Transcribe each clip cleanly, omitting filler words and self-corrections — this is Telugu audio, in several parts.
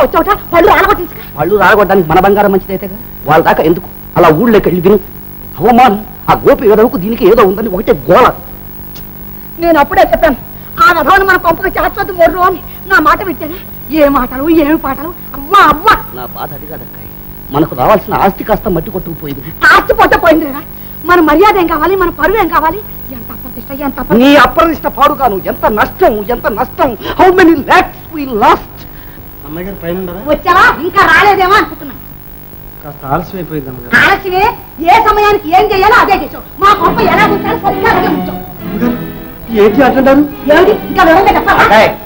వచ్చావుట పళ్ళు రాలగొట్టించు. పళ్ళు రాలగొట్టడానికి మన బంగారం మంచిదైతేగా. వాళ్ళ దాకా ఎందుకు? అలా ఊళ్ళోకి వెళ్ళి విను. అవమానం. ఆ గోపి వెదవుకు దీనికి ఏదో ఉందని ఒకటే గోళ. నేను అప్పుడే చెప్పాను ఆ రథాన్ని మన పంపక చేర్చొద్దు మొర్రు అని. నా మాట పెట్టానే. ఏ మాటలు ఏమి పాటలు. అవ్వా అవ్వా. నా బాధ అది కాదక్కాయ్. మనకు రావాల్సిన ఆస్తి కాస్త మట్టి కొట్టుకుపోయింది. ఆస్తి పొట్టపోయింది కదా. మన మర్యాద ఏం కావాలి, మన పరువు ఏం కావాలి? ఎంత అప్రతిష్ట, ఎంత నీ అప్రతిష్ట పాడు కాను. ఎంత నష్టం, ఎంత నష్టం. How many lakhs we lost. అమ్మాయి గారు పైన వచ్చావా? ఇంకా రాలేదేమో అనుకుంటున్నా. కాస్త ఆలస్యం అయిపోయింది అమ్మగారు. ఆలస్యమే. ఏ సమయానికి ఏం చేయాలో అదే చేసావు. మా పంప ఎలా ఉంచాలో సరిగ్గా అలాగే ఉంచావు. ఏంటి అంటున్నారు? ఏమిటి ఇంకా వివరంగా చెప్పాలా?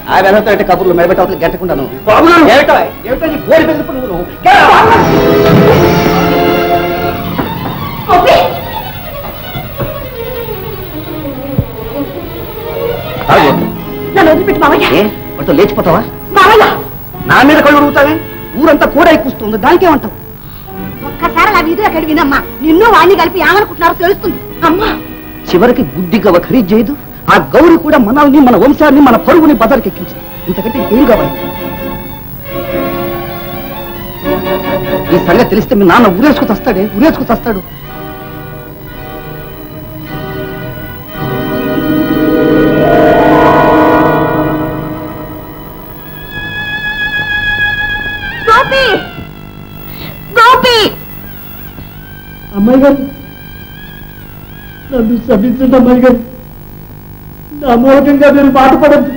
ఆ వెదవుతో అంటే కబుర్లు మెడబెట్టవతలు గంటకుండాను. నన్ను వదిలిపెట్టి మావయ్య. వాటితో లేచిపోతావా? మావయ్య నా మీద కళ్ళు అడుగుతావే? ఊరంతా కూడా ఎక్కుస్తుంది. దానికేమంటావు? ఒక్కసారి అలా వీధిలో కడి వినమ్మా. నిన్ను వాణ్ణి కలిపి ఏమనుకుంటున్నారో తెలుస్తుంది. అమ్మా చివరికి బుద్ధి గవ ఖరీదు చేయదు. ఆ గౌరి కూడా మనల్ని, మన వంశాన్ని, మన పరుగుని బజార్కి ఎక్కించింది. ఇంతకంటే ఏం కావాలి? ఈ సంగతి తెలిస్తే మీ నాన్న ఊరేసుకు తస్తాడే, ఊరేసుకు తస్తాడు. అమ్మాయి గారు నన్ను క్షమించండి. అమ్మాయి గారు నా మూలకంగా మీరు బాధపడద్దు,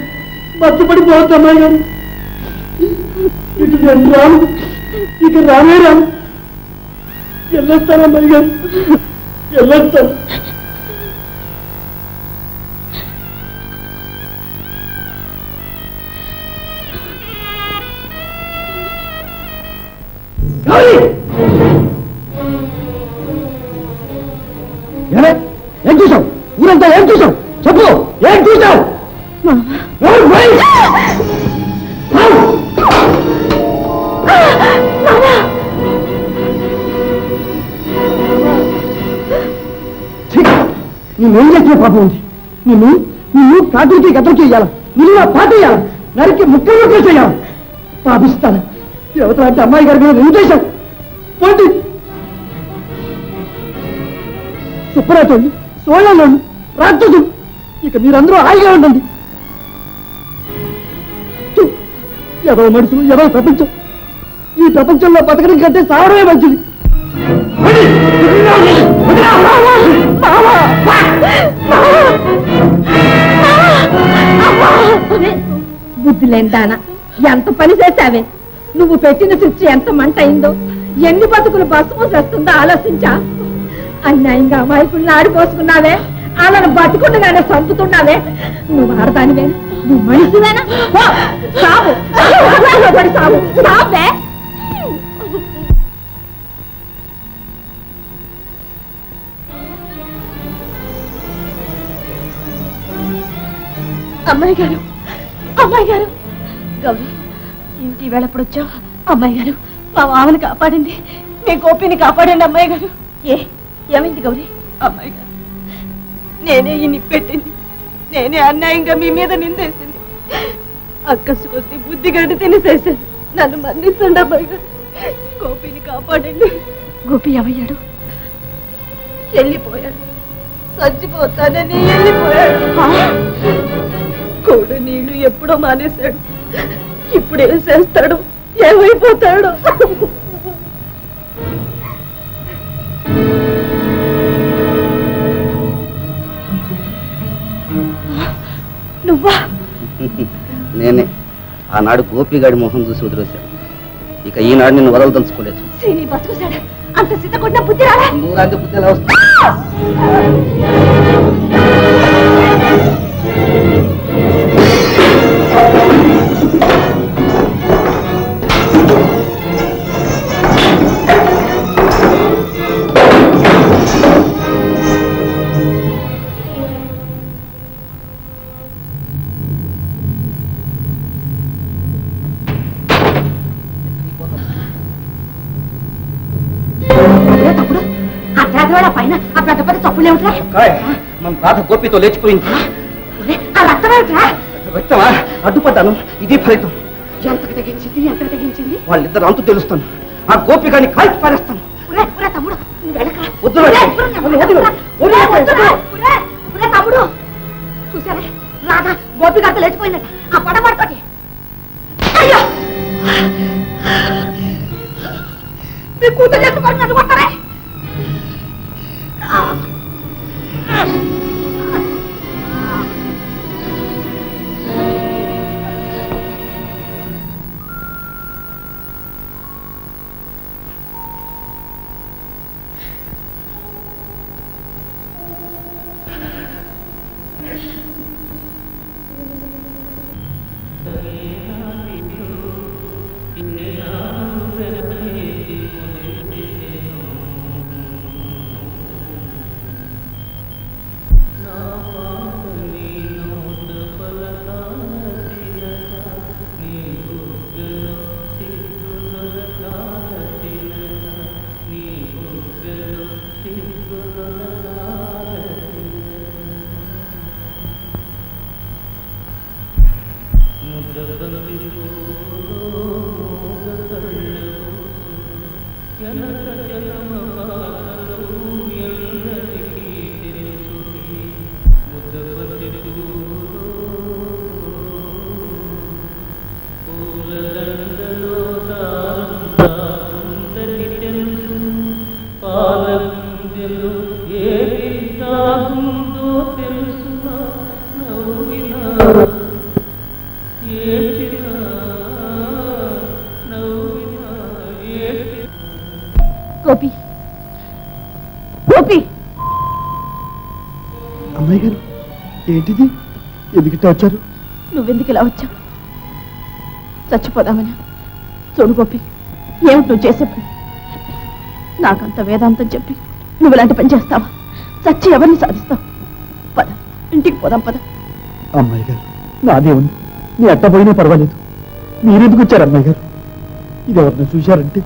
మర్చిపడిపోవద్దు. అమ్మాయి గారు ఇటు నేను రాను, ఇక రానే రాను. వెళ్ళొస్తాను అమ్మాయి గారు, వెళ్ళొస్తాను. ఏం చూసావు? ఊరంతా ఏం చూసావు? చెప్పు, ఏం చూసావు? నేనేం చేసిన పాపం ఉంది? నిన్ను కాటికి గతకి ఇయ్యాల, నిన్ను నా పాట ఇయ్యాల, నరికి ముక్కలు చేయాలి. పాపిస్తాను. యువత అంటే అమ్మాయి గారి మీద ఏం చేశావు? పోటీ సుబ్బరాజు, సోయాలు, రాక్షసు, ఇక మీరందరూ హాయిగా ఉండండి. ఎవరో మనుషులు, ఎవరో ప్రపంచం. ఈ ప్రపంచంలో బతకడం కంటే సావడమే మంచిది. బుద్ధి లేని దానా, ఎంత పని చేశావే. నువ్వు పెట్టిన శిక్ష ఎంత మంట అయిందో, ఎన్ని బతుకులు బస్సు చేస్తుందో ఆలోచించా. అన్యాయంగా అమాయకుల్ని ఆడిపోసుకున్నావే, వాళ్ళను బతుకుండగానే చంపుతున్నావే. నువ్వు ఆడదానివే, నువ్వు మనిషివేనా? సావు సావు సావే. అమ్మాయి గారు, అమ్మాయి గారు. గౌరీ, ఏమిటి వేళ ఎప్పుడు వచ్చావు? అమ్మాయి గారు, మా మామని కాపాడింది, మీ గోపిని కాపాడండి అమ్మాయి గారు. ఏమైంది గౌరీ? అమ్మాయి గారు, నేనే ఈ నిప్పెట్టింది, నేనే అన్యాయంగా మీ మీద నిందేసింది. అక్కసు కొద్ది బుద్ధి గడ్డి తినేసేసాను. నన్ను మన్నించండి అమ్మాయి గారు. గోపిని కాపాడండి. గోపి ఏమయ్యాడు? వెళ్ళిపోయాడు. చచ్చిపోతానని వెళ్ళిపోయాడు. కోడు నీళ్లు ఎప్పుడో మానేశాడు. ఇప్పుడు ఏం చేస్తాడు, ఏమైపోతాడు? నువ్వా? నేనే. ఆనాడు గోపిగాడి మొహం చూసి వదిలేశాను. ఇక ఈనాడు నిన్ను వదలదలుచుకోలేదు. శ్రీని బతుకుసాడా? అంత సిద్ధ కొట్టిన బుద్ధి రాలే? నూరాంటి బుద్ధి ఎలా వస్తుంది? పైన ఆ పెద్ద పెద్ద చప్పులేమిట్రా? మన రాధ గోపితో లేచిపోయింది. ఆ రక్తమేమిట్రా? రక్తమా? అడ్డుపడ్డాను, ఇది ఫలితం. ఎంతకు తెగించింది ఎంత తెగించింది? వాళ్ళిద్దరు అంతు తెలుస్తాను. ఆ గోపికాని కాల్చి పారేస్తాను. తమ్ముడు తమ్ముడు చూసారా రాధా గోపి గారితో లేచిపోయిందట ఆ పడ పడుకోటి. అయ్యో మీ కూతురు చెప్పుకొని నన్ను కొట్టారే. గోపి గోపి అమ్మాయి గారు ఏంటిది? ఎందుకు వచ్చారు? నువ్వెందుకు ఇలా వచ్చావు? చచ్చిపోదామని. చూడు గోపి, ఏమిటి నువ్వు చేసే పని? నాకంత వేదాంతం చెప్పి నువ్వు ఇలాంటి పని చేస్తావా? చచ్చి ఎవరిని సాధిస్తావు? పద, ఇంటికి పోదాం పద. అమ్మాయి గారు నాదే ఉంది, నీ అట్ట పోయినా పర్వాలేదు. మీరెందుకు వచ్చారు అమ్మాయి గారు? ఇది ఎవరిని చూశారంటే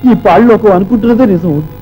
ఈ పాళ్ళలోకి అనుకుంటున్నదే నిజం అవుతుంది.